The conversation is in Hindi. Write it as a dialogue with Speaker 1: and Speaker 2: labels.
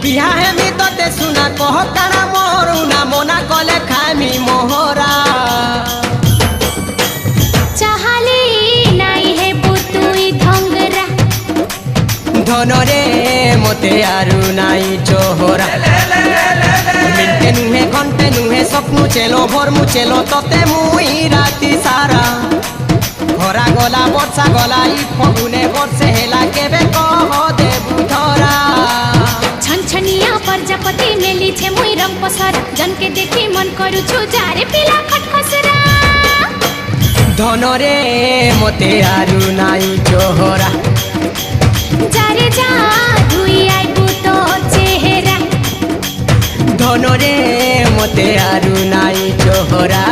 Speaker 1: बिहा हेमी तोते सुना कह काना मोरू ना मना कले खामी मोहरा
Speaker 2: चाहले नाई हे बुतुई धंगरा
Speaker 1: धनरे मते आरु नाई चोहरा मिनटे नुहे घंटे नुहे सपनु चेलो भोर मु चेलो तोते मुई राती सारा खरा गला वर्षा गला ई फगुने वर्षे हेला केबे कह देबु धरा
Speaker 2: छनछनिया प्रजापति मेली छे मुई रंग पसर जन के देखी मन करू छु जारे पिला खटखसरा
Speaker 1: धनरे मते आरु नाई चोहरा
Speaker 2: जारे जा धुई आइबु तो चेहरा
Speaker 1: धनरे मते आरु नाई चोहरा